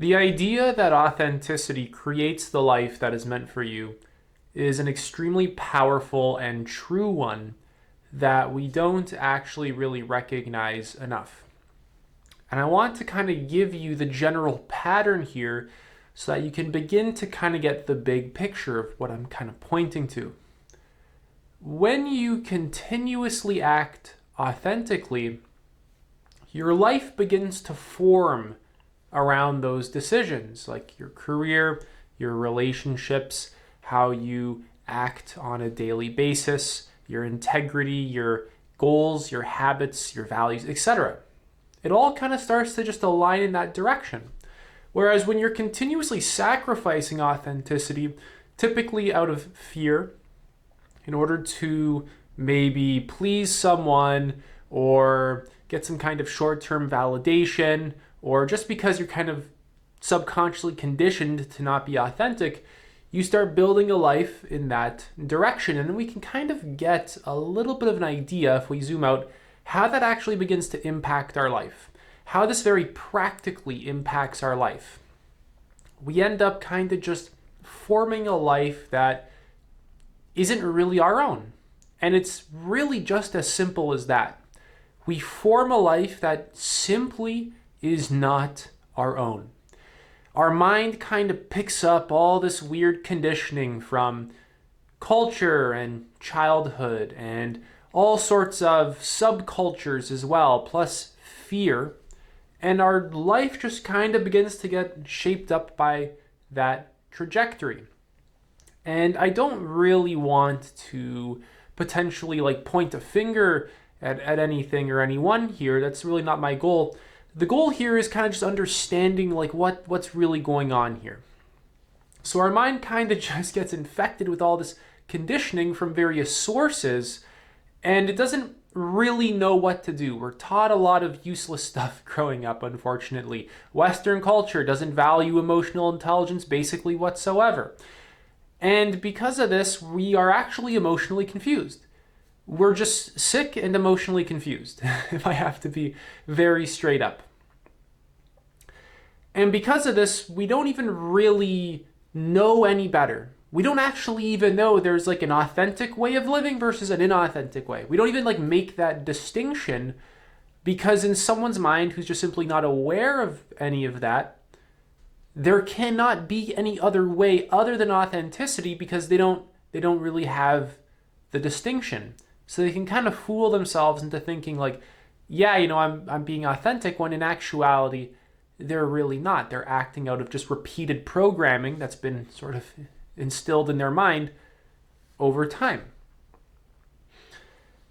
The idea that authenticity creates the life that is meant for you is an extremely powerful and true one that we don't actually really recognize enough. And I want to kind of give you the general pattern here so that you can begin to kind of get the big picture of what I'm kind of pointing to. When you continuously act authentically, your life begins to form around those decisions, like your career, your relationships, how you act on a daily basis, your integrity, your goals, your habits, your values, etc. It all kind of starts to just align in that direction. Whereas when you're continuously sacrificing authenticity, typically out of fear, in order to maybe please someone or get some kind of short-term validation, or just because you're kind of subconsciously conditioned to not be authentic, you start building a life in that direction. And then we can kind of get a little bit of an idea, if we zoom out, how that actually begins to impact our life, how this very practically impacts our life. We end up kind of just forming a life that isn't really our own. And it's really just as simple as that. We form a life that simply is not our own. Our mind kind of picks up all this weird conditioning from culture and childhood and all sorts of subcultures as well, plus fear. And our life just kind of begins to get shaped up by that trajectory. And I don't really want to potentially point a finger at anything or anyone here. That's really not my goal. The goal here is kind of just understanding what's really going on here. So our mind kind of just gets infected with all this conditioning from various sources, and it doesn't really know what to do. We're taught a lot of useless stuff growing up, unfortunately. Western culture doesn't value emotional intelligence basically whatsoever. And because of this, we are actually emotionally confused. We're just sick and emotionally confused, if I have to be very straight up. And because of this, we don't even really know any better. We don't actually even know there's an authentic way of living versus an inauthentic way. We don't even make that distinction, because in someone's mind who's just simply not aware of any of that, there cannot be any other way other than authenticity, because they don't really have the distinction. So they can kind of fool themselves into thinking I'm being authentic, when in actuality they're really not. They're acting out of just repeated programming that's been sort of instilled in their mind over time.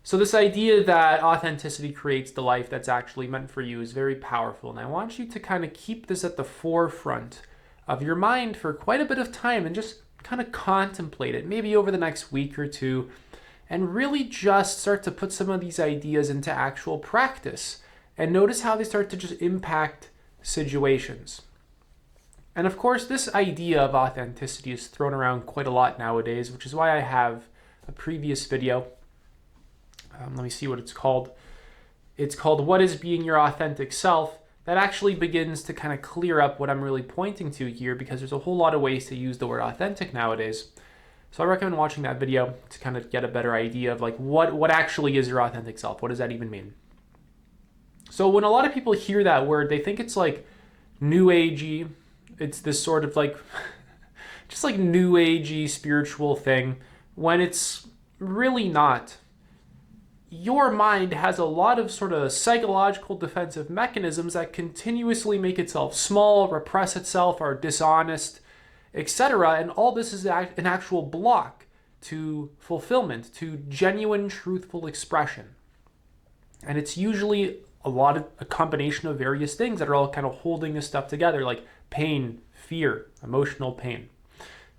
So this idea that authenticity creates the life that's actually meant for you is very powerful. And I want you to kind of keep this at the forefront of your mind for quite a bit of time and just kind of contemplate it, maybe over the next week or two, and really just start to put some of these ideas into actual practice and notice how they start to just impact situations. And of course, this idea of authenticity is thrown around quite a lot nowadays, which is why I have a previous video. Let me see what it's called. It's called What is Being Your Authentic Self? That actually begins to kind of clear up what I'm really pointing to here, because there's a whole lot of ways to use the word authentic nowadays. So I recommend watching that video to kind of get a better idea of what actually is your authentic self. What does that even mean? So when a lot of people hear that word, they think it's new agey. It's this sort of just new agey spiritual thing, when it's really not. Your mind has a lot of sort of psychological defensive mechanisms that continuously make itself small, repress itself, are dishonest, etc. And all this is an actual block to fulfillment, to genuine, truthful expression. And it's usually a combination of various things that are all kind of holding this stuff together, like pain, fear, emotional pain,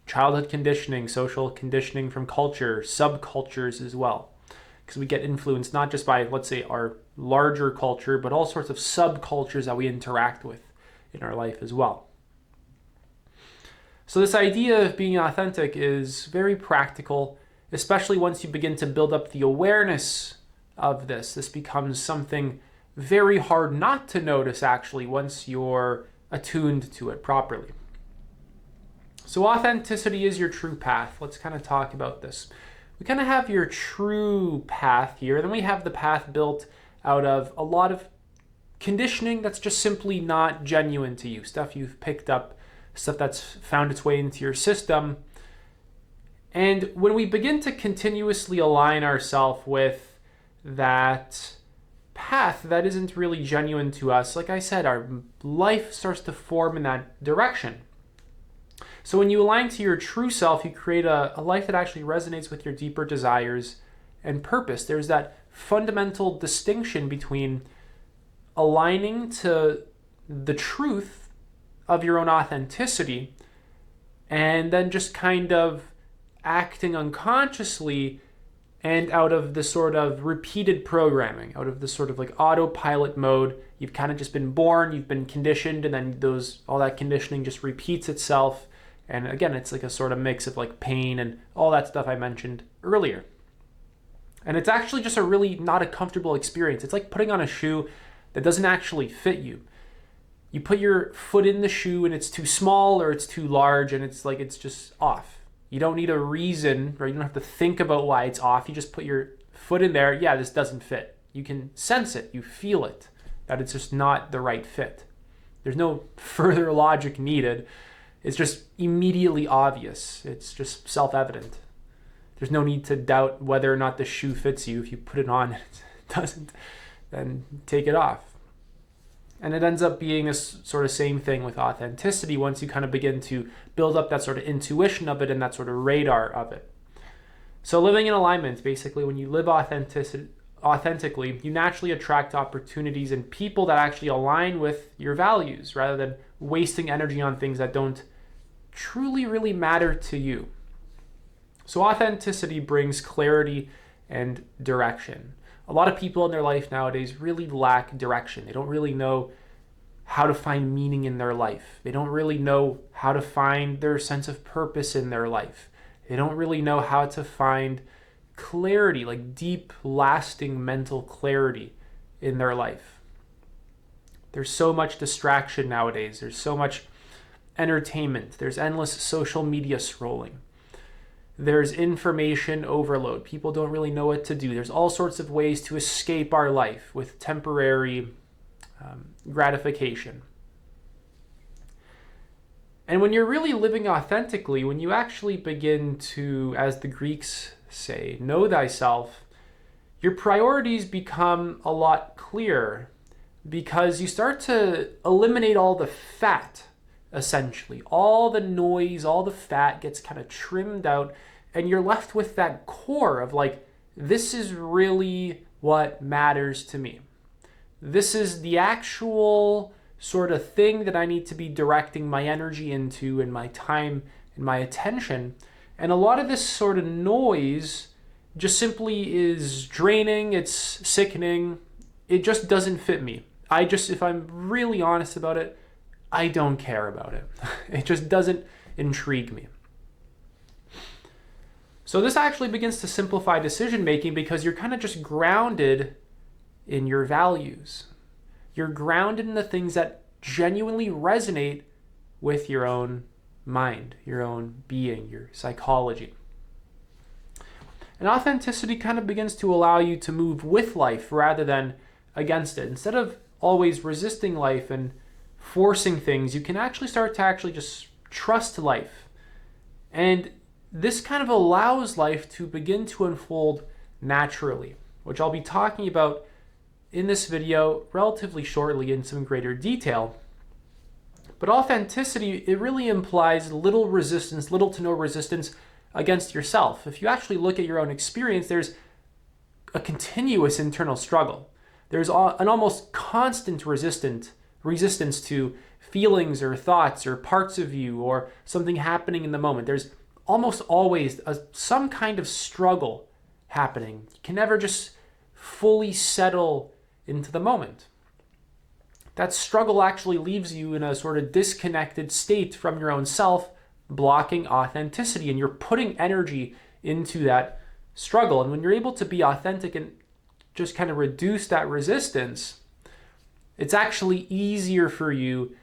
childhood conditioning, social conditioning from culture, subcultures as well. Because we get influenced not just by, let's say, our larger culture, but all sorts of subcultures that we interact with in our life as well. So this idea of being authentic is very practical, especially once you begin to build up the awareness of this. This becomes something very hard not to notice, actually, once you're attuned to it properly. So authenticity is your true path. Let's kind of talk about this. We kind of have your true path here, then we have the path built out of a lot of conditioning that's just simply not genuine to you, stuff you've picked up, stuff that's found its way into your system. And when we begin to continuously align ourselves with that path that isn't really genuine to us, like I said, our life starts to form in that direction. So when you align to your true self, you create a life that actually resonates with your deeper desires and purpose. There's that fundamental distinction between aligning to the truth of your own authenticity and then just kind of acting unconsciously and out of the sort of repeated programming, out of the sort of like autopilot mode. You've kind of just been born, you've been conditioned, and then all that conditioning just repeats itself. And again, it's like a sort of mix of like pain and all that stuff I mentioned earlier. And it's actually just a really not a comfortable experience. It's like putting on a shoe that doesn't actually fit you. You put your foot in the shoe and it's too small or it's too large and it's just off. You don't need a reason, or you don't have to think about why it's off. You just put your foot in there. Yeah, this doesn't fit. You can sense it. You feel it, that it's just not the right fit. There's no further logic needed. It's just immediately obvious. It's just self-evident. There's no need to doubt whether or not the shoe fits you. If you put it on and it doesn't, then take it off. And it ends up being this sort of same thing with authenticity once you kind of begin to build up that sort of intuition of it and that sort of radar of it. So living in alignment, basically, when you live authentically, you naturally attract opportunities and people that actually align with your values rather than wasting energy on things that don't truly really matter to you. So authenticity brings clarity and direction. A lot of people in their life nowadays really lack direction. They don't really know how to find meaning in their life. They don't really know how to find their sense of purpose in their life. They don't really know how to find clarity, like deep, lasting mental clarity in their life. There's so much distraction nowadays. There's so much entertainment. There's endless social media scrolling. There's information overload. People don't really know what to do. There's all sorts of ways to escape our life with temporary gratification. And when you're really living authentically, when you actually begin to, as the Greeks say, know thyself, your priorities become a lot clearer because you start to eliminate all the fat, essentially. All the noise, all the fat gets kind of trimmed out, and you're left with that core of like, this is really what matters to me. This is the actual sort of thing that I need to be directing my energy into and my time and my attention. And a lot of this sort of noise just simply is draining, it's sickening, it just doesn't fit me. If I'm really honest about it, I don't care about it. It just doesn't intrigue me. So this actually begins to simplify decision making because you're kind of just grounded in your values. You're grounded in the things that genuinely resonate with your own mind, your own being, your psychology. And authenticity kind of begins to allow you to move with life rather than against it. Instead of always resisting life and forcing things, you can actually start to just trust life. And this kind of allows life to begin to unfold naturally, which I'll be talking about in this video relatively shortly in some greater detail. But authenticity, it really implies little resistance, little to no resistance against yourself. If you actually look at your own experience, there's a continuous internal struggle. There's an almost constant resistance to feelings or thoughts or parts of you or something happening in the moment. There's almost always some kind of struggle happening. You can never just fully settle into the moment. That struggle actually leaves you in a sort of disconnected state from your own self, blocking authenticity, and you're putting energy into that struggle. And when you're able to be authentic and just kind of reduce that resistance, it's actually easier for you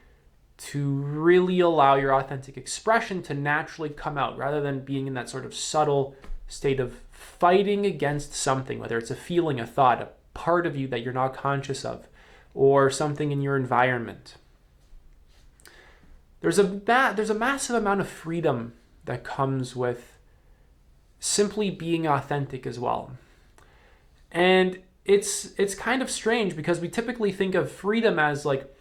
to really allow your authentic expression to naturally come out rather than being in that sort of subtle state of fighting against something, whether it's a feeling, a thought, a part of you that you're not conscious of, or something in your environment. There's a massive amount of freedom that comes with simply being authentic as well. And it's kind of strange because we typically think of freedom as like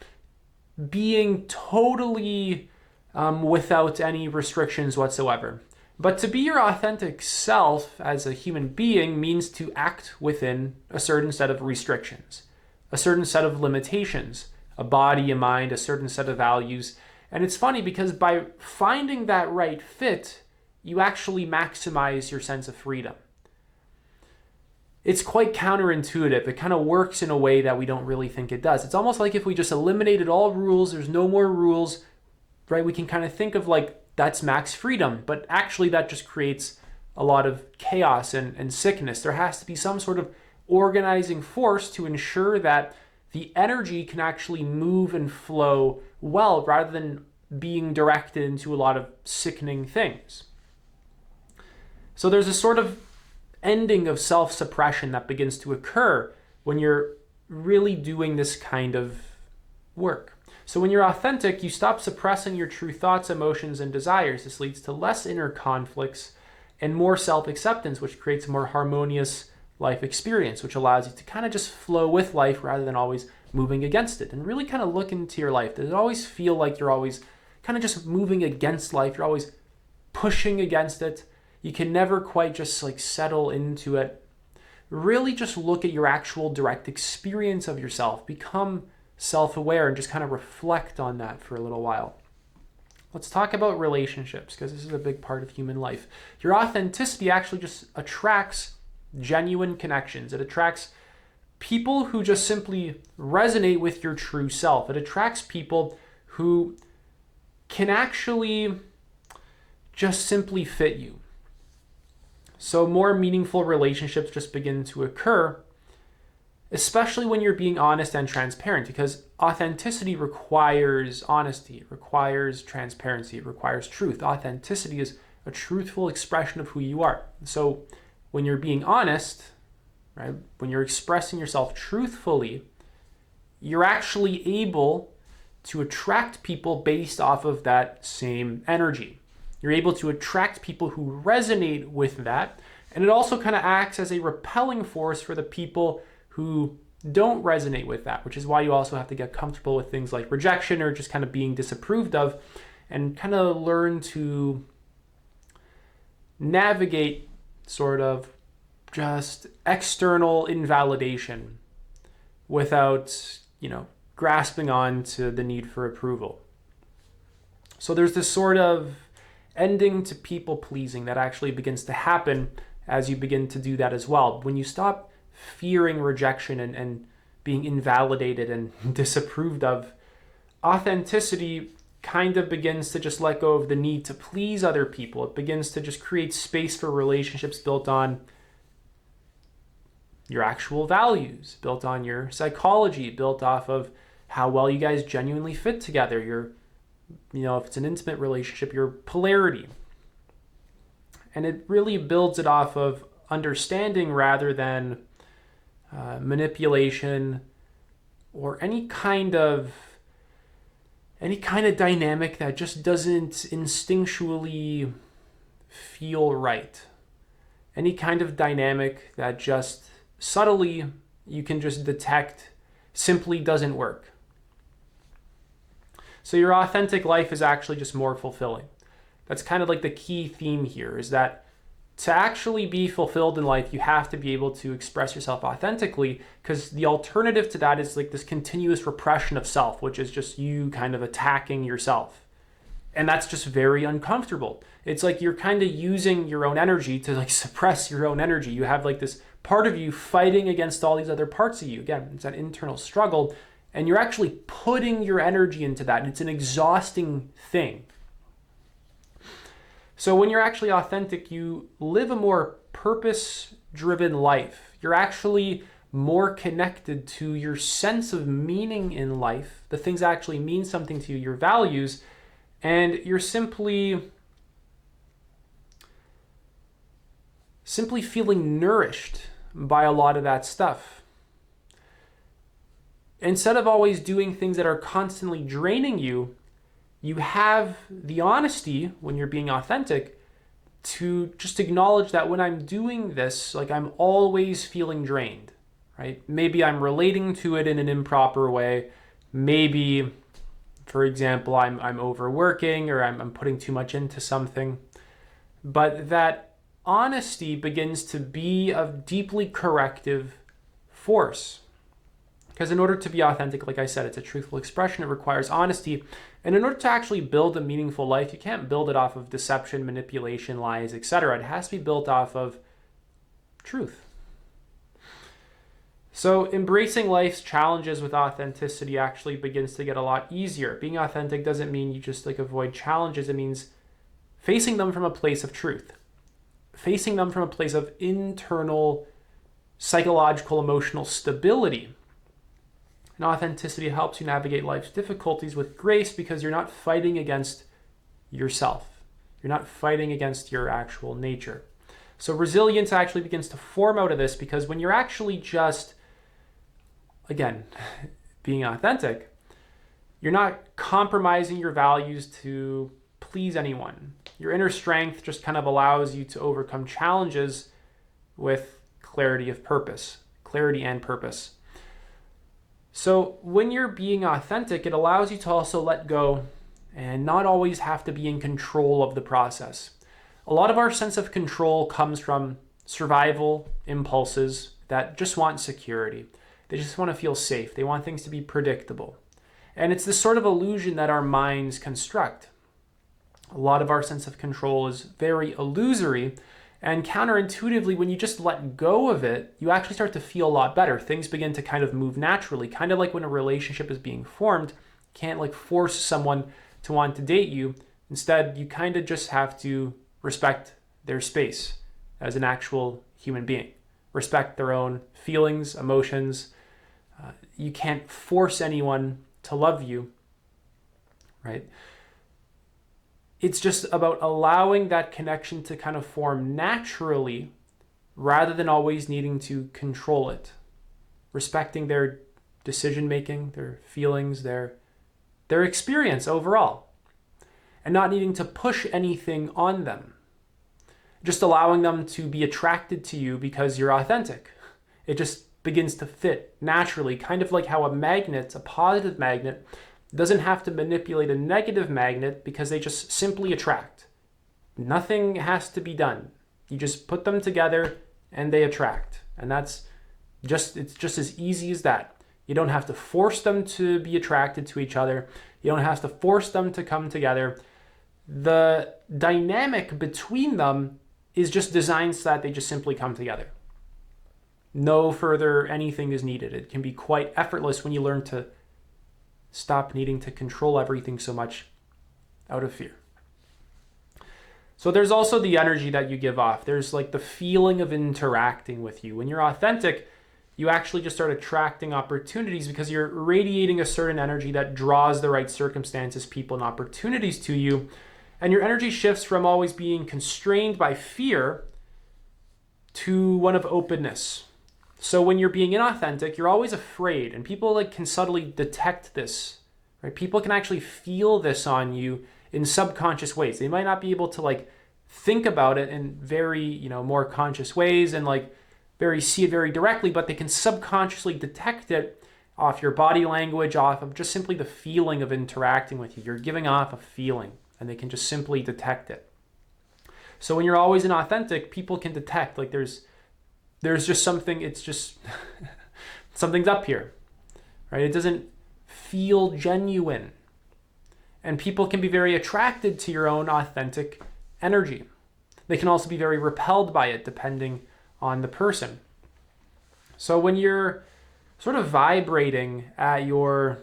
being totally without any restrictions whatsoever. But to be your authentic self as a human being means to act within a certain set of restrictions, a certain set of limitations, a body, a mind, a certain set of values. And it's funny because by finding that right fit, you actually maximize your sense of freedom. It's quite counterintuitive. It kind of works in a way that we don't really think it does. It's almost like if we just eliminated all rules, there's no more rules, right? We can kind of think of like that's max freedom, but actually that just creates a lot of chaos and sickness. There has to be some sort of organizing force to ensure that the energy can actually move and flow well rather than being directed into a lot of sickening things. So there's a sort of ending of self-suppression that begins to occur when you're really doing this kind of work. So when you're authentic, you stop suppressing your true thoughts, emotions, and desires. This leads to less inner conflicts and more self-acceptance, which creates a more harmonious life experience, which allows you to kind of just flow with life rather than always moving against it. And really kind of look into your life. Does it always feel like you're always kind of just moving against life? You're always pushing against it. You can never quite just like settle into it. Really just look at your actual direct experience of yourself. Become self-aware and just kind of reflect on that for a little while. Let's talk about relationships because this is a big part of human life. Your authenticity actually just attracts genuine connections. It attracts people who just simply resonate with your true self. It attracts people who can actually just simply fit you. So more meaningful relationships just begin to occur, especially when you're being honest and transparent, because authenticity requires honesty, it requires transparency, it requires truth. Authenticity is a truthful expression of who you are. So when you're being honest, right, when you're expressing yourself truthfully, you're actually able to attract people based off of that same energy. You're able to attract people who resonate with that. And it also kind of acts as a repelling force for the people who don't resonate with that, which is why you also have to get comfortable with things like rejection or just kind of being disapproved of and kind of learn to navigate sort of just external invalidation without, grasping on to the need for approval. So there's this sort of ending to people pleasing that actually begins to happen as you begin to do that as well. When you stop fearing rejection and being invalidated and disapproved of, authenticity kind of begins to just let go of the need to please other people. It begins to just create space for relationships built on your actual values, built on your psychology, built off of how well you guys genuinely fit together, your if it's an intimate relationship, your polarity. And it really builds it off of understanding rather than manipulation or any kind of dynamic that just doesn't instinctually feel right. Any kind of dynamic that just subtly you can just detect simply doesn't work. So your authentic life is actually just more fulfilling. That's kind of like the key theme here, is that to actually be fulfilled in life, you have to be able to express yourself authentically, because the alternative to that is like this continuous repression of self, which is just you kind of attacking yourself. And that's just very uncomfortable. It's like you're kind of using your own energy to like suppress your own energy. You have like this part of you fighting against all these other parts of you. Again, it's that internal struggle. And you're actually putting your energy into that. And it's an exhausting thing. So when you're actually authentic, you live a more purpose-driven life. You're actually more connected to your sense of meaning in life, the things that actually mean something to you, your values, and you're simply feeling nourished by a lot of that stuff. Instead of always doing things that are constantly draining you, you have the honesty when you're being authentic to just acknowledge that when I'm doing this, like I'm always feeling drained, right? Maybe I'm relating to it in an improper way. Maybe, for example, I'm overworking or I'm putting too much into something. But that honesty begins to be a deeply corrective force. Because in order to be authentic, like I said, it's a truthful expression. It requires honesty. And in order to actually build a meaningful life, you can't build it off of deception, manipulation, lies, etc. It has to be built off of truth. So embracing life's challenges with authenticity actually begins to get a lot easier. Being authentic doesn't mean you just avoid challenges. It means facing them from a place of truth. Facing them from a place of internal psychological, emotional stability. And authenticity helps you navigate life's difficulties with grace because you're not fighting against yourself. You're not fighting against your actual nature. So resilience actually begins to form out of this because when you're actually just, again, being authentic, you're not compromising your values to please anyone. Your inner strength just kind of allows you to overcome challenges with clarity of purpose, clarity and purpose. So when you're being authentic, it allows you to also let go and not always have to be in control of the process. A lot of our sense of control comes from survival impulses that just want security. They just want to feel safe. They want things to be predictable. And it's this sort of illusion that our minds construct. A lot of our sense of control is very illusory. And counterintuitively, when you just let go of it, you actually start to feel a lot better. Things begin to kind of move naturally, kind of like when a relationship is being formed. You can't force someone to want to date you. Instead, you kind of just have to respect their space as an actual human being. Respect their own feelings, emotions. You can't force anyone to love you, right? It's just about allowing that connection to kind of form naturally rather than always needing to control it. Respecting their decision-making, their feelings, their experience overall. And not needing to push anything on them. Just allowing them to be attracted to you because you're authentic. It just begins to fit naturally, kind of like how a magnet, a positive magnet, doesn't have to manipulate a negative magnet because they just simply attract. Nothing has to be done. You just put them together and they attract. And it's just as easy as that. You don't have to force them to be attracted to each other. You don't have to force them to come together. The dynamic between them is just designed so that they just simply come together. No further anything is needed. It can be quite effortless when you learn to stop needing to control everything so much out of fear. So there's also the energy that you give off. There's the feeling of interacting with you. When you're authentic, you actually just start attracting opportunities because you're radiating a certain energy that draws the right circumstances, people, and opportunities to you. And your energy shifts from always being constrained by fear to one of openness. So when you're being inauthentic, you're always afraid, and people can subtly detect this, right? People can actually feel this on you in subconscious ways. They might not be able to think about it in very, more conscious ways and see it very directly, but they can subconsciously detect it off your body language, off of just simply the feeling of interacting with you. You're giving off a feeling, and they can just simply detect it. So when you're always inauthentic, people can detect there's just something, it's just, something's up here, right? It doesn't feel genuine. And people can be very attracted to your own authentic energy. They can also be very repelled by it, depending on the person. So when you're sort of vibrating at your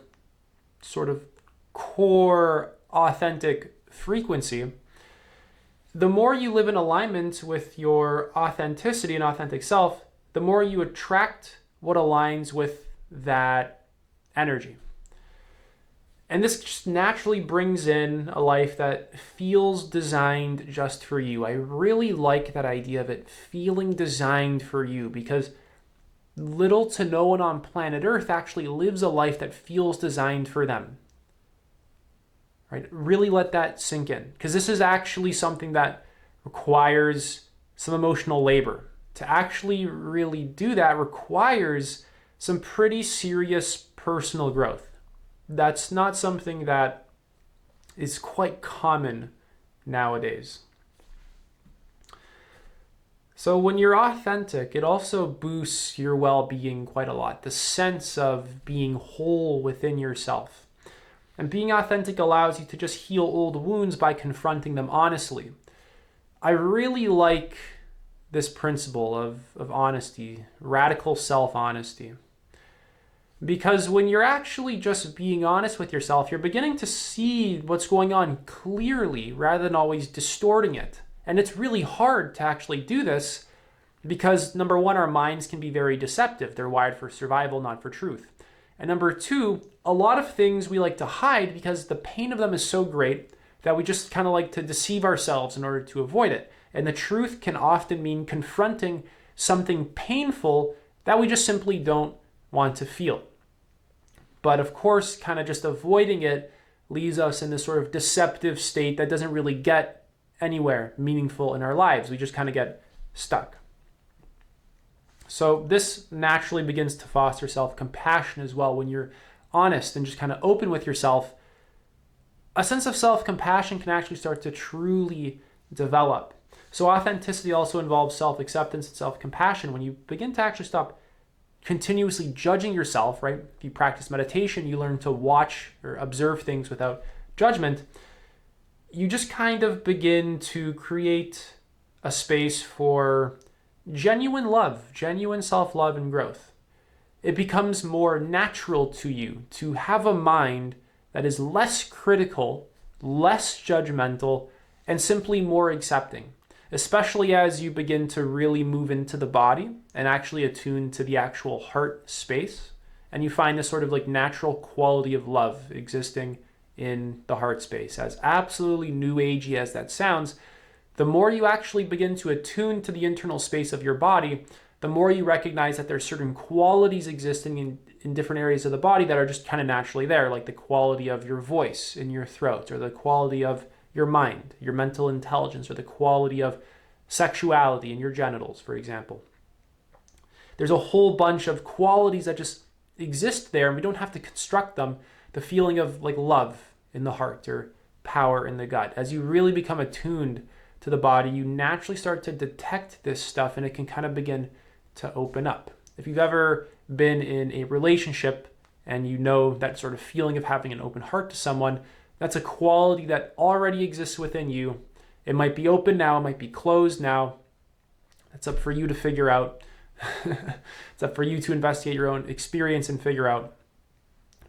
sort of core authentic frequency, the more you live in alignment with your authenticity and authentic self, the more you attract what aligns with that energy. And this just naturally brings in a life that feels designed just for you. I really like that idea of it feeling designed for you, because little to no one on planet Earth actually lives a life that feels designed for them. Right? Really let that sink in, because this is actually something that requires some emotional labor. To actually really do that requires some pretty serious personal growth. That's not something that is quite common nowadays. So when you're authentic, it also boosts your well-being quite a lot. The sense of being whole within yourself. And being authentic allows you to just heal old wounds by confronting them honestly. I really like this principle of honesty, radical self-honesty. Because when you're actually just being honest with yourself, you're beginning to see what's going on clearly rather than always distorting it. And it's really hard to actually do this because, number one, our minds can be very deceptive. They're wired for survival, not for truth. And number two, a lot of things we like to hide because the pain of them is so great that we just kind of like to deceive ourselves in order to avoid it. And the truth can often mean confronting something painful that we just simply don't want to feel. But of course, kind of just avoiding it leaves us in this sort of deceptive state that doesn't really get anywhere meaningful in our lives. We just kind of get stuck. So this naturally begins to foster self-compassion as well. When you're honest and just kind of open with yourself, a sense of self-compassion can actually start to truly develop. So authenticity also involves self-acceptance and self-compassion. When you begin to actually stop continuously judging yourself, right? If you practice meditation, you learn to watch or observe things without judgment. You just kind of begin to create a space for genuine love, genuine self-love and growth. It becomes more natural to you to have a mind that is less critical, less judgmental, and simply more accepting, especially as you begin to really move into the body and actually attune to the actual heart space. And you find this sort of like natural quality of love existing in the heart space. As absolutely new agey as that sounds, the more you actually begin to attune to the internal space of your body, the more you recognize that there's certain qualities existing in different areas of the body that are just kind of naturally there, like the quality of your voice in your throat, or the quality of your mind, your mental intelligence, or the quality of sexuality in your genitals, for example. There's a whole bunch of qualities that just exist there, and we don't have to construct them. The feeling of like love in the heart or power in the gut. As you really become attuned to the body, you naturally start to detect this stuff, and it can kind of begin to open up. If you've ever been in a relationship and you know that sort of feeling of having an open heart to someone, that's a quality that already exists within you. It might be open now, it might be closed now. It's up for you to figure out. It's up for you to investigate your own experience and figure out.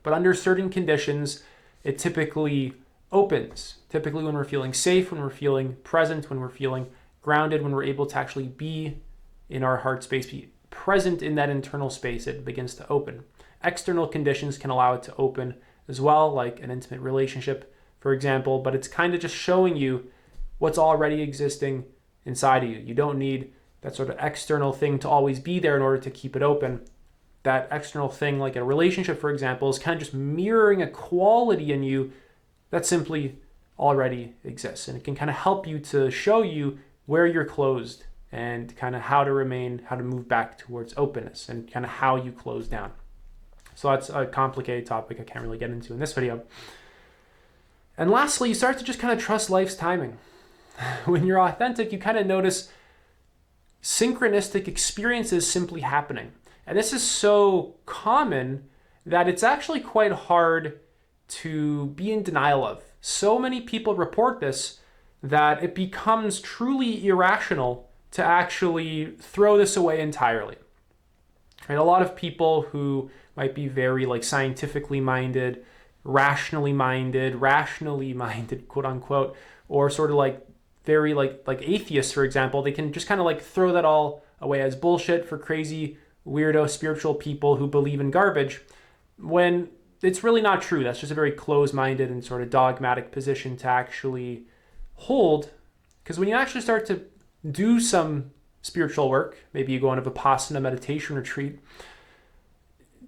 But under certain conditions, it typically opens. Typically when we're feeling safe, when we're feeling present, when we're feeling grounded, when we're able to actually be in our heart space, be present in that internal space, it begins to open. External conditions can allow it to open as well, like an intimate relationship, for example, but it's kind of just showing you what's already existing inside of you. You don't need that sort of external thing to always be there in order to keep it open. That external thing, like a relationship, for example, is kind of just mirroring a quality in you that simply already exists. And it can kind of help you to show you where you're closed and kind of how to remain, how to move back towards openness, and kind of how you close down. So that's a complicated topic I can't really get into in this video. And lastly, you start to just kind of trust life's timing. When you're authentic, you kind of notice synchronistic experiences simply happening. And this is so common that it's actually quite hard to be in denial of. So many people report this that it becomes truly irrational to actually throw this away entirely. And a lot of people who might be very like scientifically minded, rationally minded, quote unquote, or sort of like very like atheists, for example, they can just kind of like throw that all away as bullshit for crazy weirdo spiritual people who believe in garbage, when it's really not true. That's just a very closed-minded and sort of dogmatic position to actually hold. Because when you actually start to do some spiritual work, maybe you go on a Vipassana meditation retreat,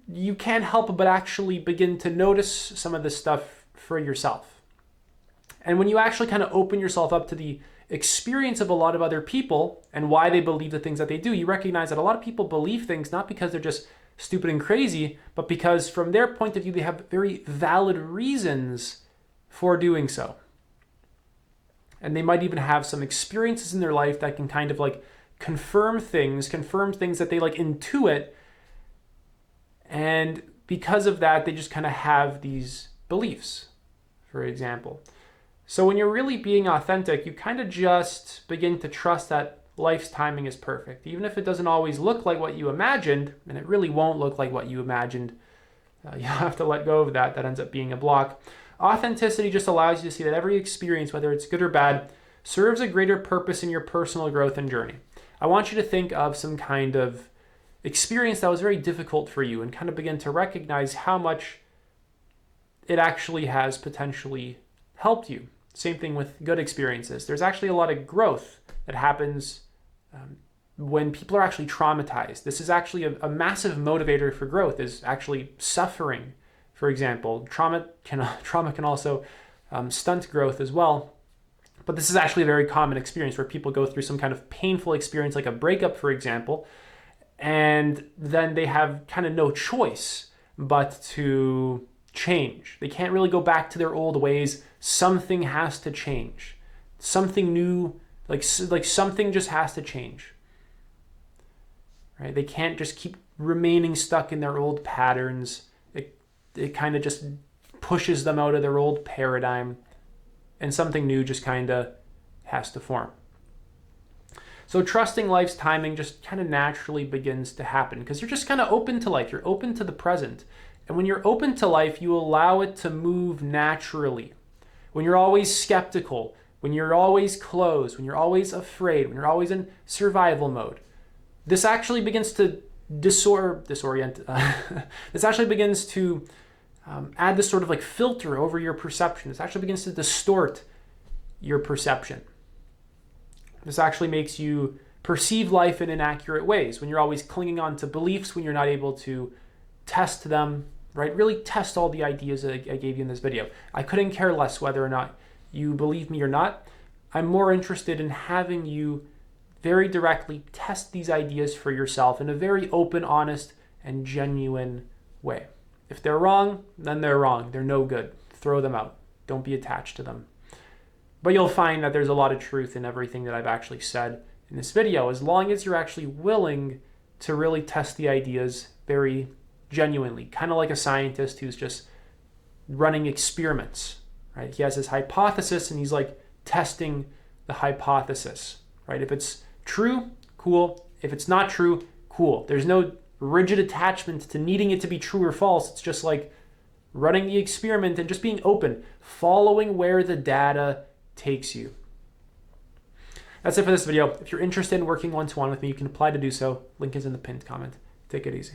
you can't help but actually begin to notice some of this stuff for yourself. And when you actually kind of open yourself up to the experience of a lot of other people and why they believe the things that they do, you recognize that a lot of people believe things not because they're just stupid and crazy, but because from their point of view, they have very valid reasons for doing so. And they might even have some experiences in their life that can kind of like confirm things that they like intuit. And because of that, they just kind of have these beliefs, for example. So when you're really being authentic, you kind of just begin to trust that life's timing is perfect. Even if it doesn't always look like what you imagined, and it really won't look like what you imagined, you have to let go of that. That ends up being a block. Authenticity just allows you to see that every experience, whether it's good or bad, serves a greater purpose in your personal growth and journey. I want you to think of some kind of experience that was very difficult for you and kind of begin to recognize how much it actually has potentially helped you. Same thing with good experiences. There's actually a lot of growth that happens when people are actually traumatized. This is actually a massive motivator for growth, is actually suffering, for example. Trauma can also stunt growth as well. But this is actually a very common experience where people go through some kind of painful experience, like a breakup, for example, and then they have kind of no choice but to change. They can't really go back to their old ways. Something has to change. Something new, like something just has to change. Right? They can't just keep remaining stuck in their old patterns. It kind of just pushes them out of their old paradigm, and something new just kind of has to form. So trusting life's timing just kind of naturally begins to happen because you're just kind of open to life. You're open to the present. And when you're open to life, you allow it to move naturally. When you're always skeptical, when you're always closed, when you're always afraid, when you're always in survival mode, this actually begins to disorient. This actually begins to add this sort of like filter over your perception. This actually begins to distort your perception. This actually makes you perceive life in inaccurate ways. When you're always clinging on to beliefs, when you're not able to test them, right? Really test all the ideas that I gave you in this video. I couldn't care less whether or not you believe me or not. I'm more interested in having you very directly test these ideas for yourself in a very open, honest, and genuine way. If they're wrong, then they're wrong. They're no good. Throw them out. Don't be attached to them. But you'll find that there's a lot of truth in everything that I've actually said in this video, as long as you're actually willing to really test the ideas very genuinely, kind of like a scientist who's just running experiments, right? He has his hypothesis and he's like testing the hypothesis, right? If it's true, cool. If it's not true, cool. There's no rigid attachment to needing it to be true or false. It's just like running the experiment and just being open, following where the data takes you. That's it for this video. If you're interested in working one-to-one with me, you can apply to do so. Link is in the pinned comment. Take it easy.